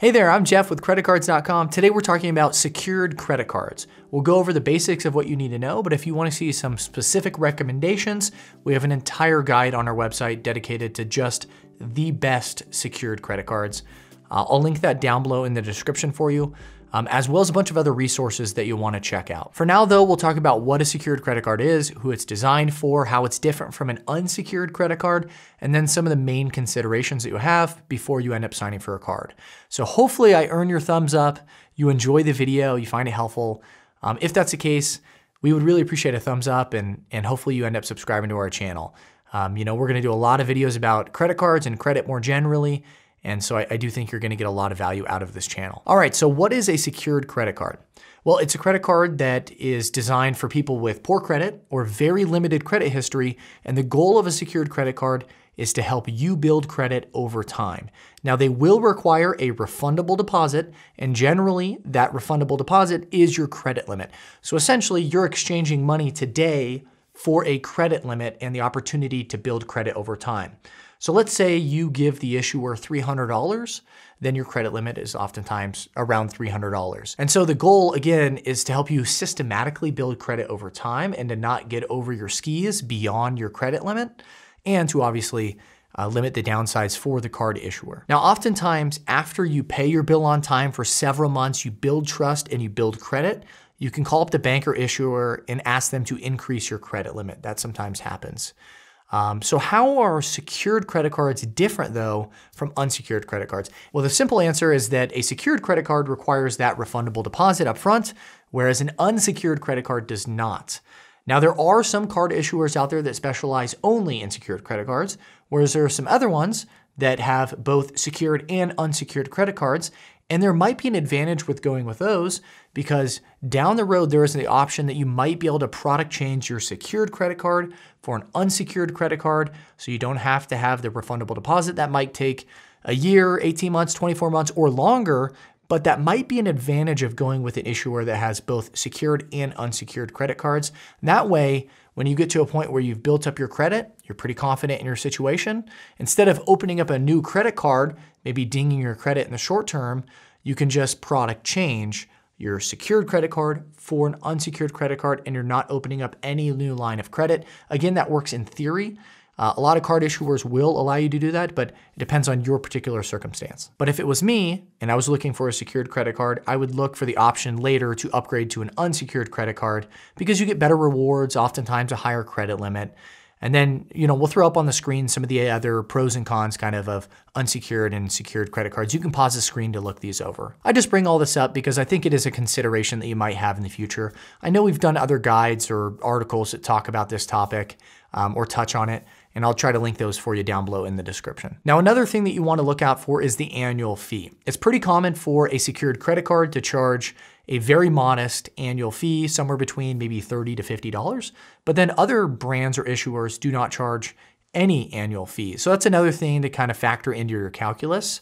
Hey there, I'm Jeff with CreditCards.com. Today we're talking about secured credit cards. We'll go over the basics of what you need to know, but if you want to see some specific recommendations, we have an entire guide on our website dedicated to just the best secured credit cards. I'll link that down below in the description for you, as well as a bunch of other resources that you'll want to check out. For now though, we'll talk about what a secured credit card is, who it's designed for, how it's different from an unsecured credit card, and then some of the main considerations that you have before you end up signing for a card. So hopefully I earn your thumbs up, you enjoy the video, you find it helpful. If that's the case, we would really appreciate a thumbs up and hopefully you end up subscribing to our channel. We're gonna do a lot of videos about credit cards and credit more generally, and so I do think you're gonna get a lot of value out of this channel. All right, so what is a secured credit card? Well, it's a credit card that is designed for people with poor credit or very limited credit history, and the goal of a secured credit card is to help you build credit over time. Now, they will require a refundable deposit, and generally that refundable deposit is your credit limit. So essentially, you're exchanging money today for a credit limit and the opportunity to build credit over time. So let's say you give the issuer $300, then your credit limit is oftentimes around $300. And so the goal, again, is to help you systematically build credit over time and to not get over your skis beyond your credit limit, and to obviously limit the downsides for the card issuer. Now, oftentimes after you pay your bill on time for several months, you build trust and you build credit, you can call up the bank or issuer and ask them to increase your credit limit. That sometimes happens. So how are secured credit cards different though from unsecured credit cards? Well, the simple answer is that a secured credit card requires that refundable deposit up front, whereas an unsecured credit card does not. Now, there are some card issuers out there that specialize only in secured credit cards, whereas there are some other ones that have both secured and unsecured credit cards. And there might be an advantage with going with those because down the road, there is the option that you might be able to product change your secured credit card for an unsecured credit card. So you don't have to have the refundable deposit. That might take a year, 18 months, 24 months or longer, but that might be an advantage of going with an issuer that has both secured and unsecured credit cards. That way, when you get to a point where you've built up your credit, you're pretty confident in your situation, instead of opening up a new credit card, maybe dinging your credit in the short term, you can just product change your secured credit card for an unsecured credit card, and you're not opening up any new line of credit. Again, that works in theory. A lot of card issuers will allow you to do that, but it depends on your particular circumstance. But if it was me and I was looking for a secured credit card, I would look for the option later to upgrade to an unsecured credit card because you get better rewards, oftentimes a higher credit limit. And then, we'll throw up on the screen some of the other pros and cons of unsecured and secured credit cards. You can pause the screen to look these over. I just bring all this up because I think it is a consideration that you might have in the future. I know we've done other guides or articles that talk about this topic or touch on it, and I'll try to link those for you down below in the description. Now, another thing that you want to look out for is the annual fee. It's pretty common for a secured credit card to charge a very modest annual fee, somewhere between maybe $30 to $50, but then other brands or issuers do not charge any annual fee. So that's another thing to kind of factor into your calculus.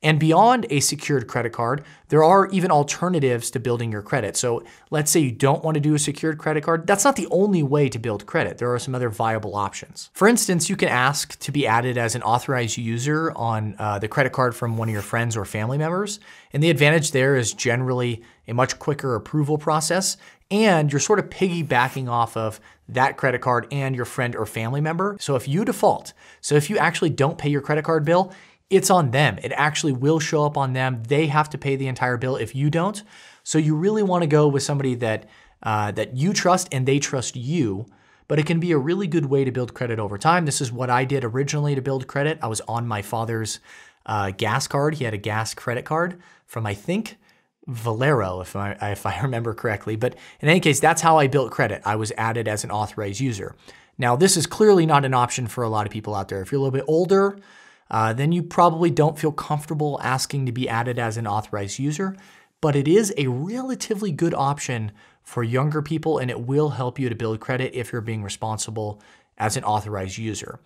And beyond a secured credit card, there are even alternatives to building your credit. So let's say you don't want to do a secured credit card. That's not the only way to build credit. There are some other viable options. For instance, you can ask to be added as an authorized user on the credit card from one of your friends or family members. And the advantage there is generally a much quicker approval process. And you're sort of piggybacking off of that credit card and your friend or family member. So if you default, so if you actually don't pay your credit card bill, it's on them. It actually will show up on them. They have to pay the entire bill if you don't. So you really want to go with somebody that you trust and they trust you, but it can be a really good way to build credit over time. This is what I did originally to build credit. I was on my father's gas card. He had a gas credit card from, I think, Valero, if I remember correctly. But in any case, that's how I built credit. I was added as an authorized user. Now, this is clearly not an option for a lot of people out there. If you're a little bit older, then you probably don't feel comfortable asking to be added as an authorized user, but it is a relatively good option for younger people, and it will help you to build credit if you're being responsible as an authorized user.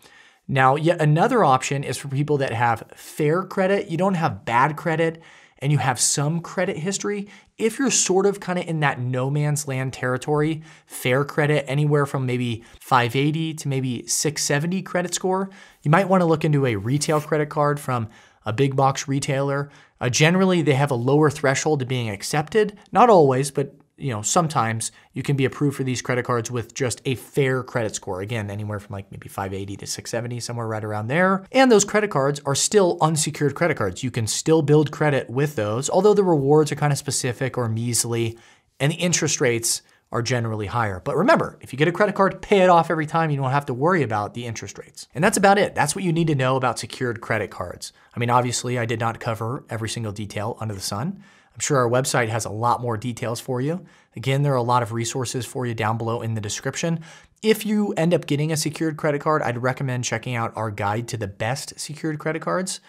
Now, yet another option is for people that have fair credit. You don't have bad credit and you have some credit history. If you're sort of kind of in that no man's land territory, fair credit, anywhere from maybe 580 to maybe 670 credit score, you might want to look into a retail credit card from a big box retailer. Generally, they have a lower threshold to being accepted. Not always, but sometimes you can be approved for these credit cards with just a fair credit score. Again, anywhere from like maybe 580 to 670, somewhere right around there. And those credit cards are still unsecured credit cards. You can still build credit with those, although the rewards are kind of specific or measly, and the interest rates are generally higher. But remember, if you get a credit card, pay it off every time. You don't have to worry about the interest rates. And that's about it. That's what you need to know about secured credit cards. I mean, obviously, I did not cover every single detail under the sun. I'm sure our website has a lot more details for you. Again, there are a lot of resources for you down below in the description. If you end up getting a secured credit card, I'd recommend checking out our guide to the best secured credit cards.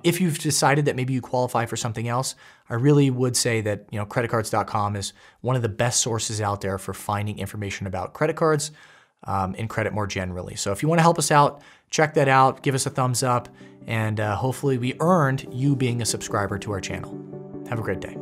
If you've decided that maybe you qualify for something else, I really would say that CreditCards.com is one of the best sources out there for finding information about credit cards and credit more generally. So if you want to help us out, check that out, give us a thumbs up, and hopefully we earned you being a subscriber to our channel. Have a great day.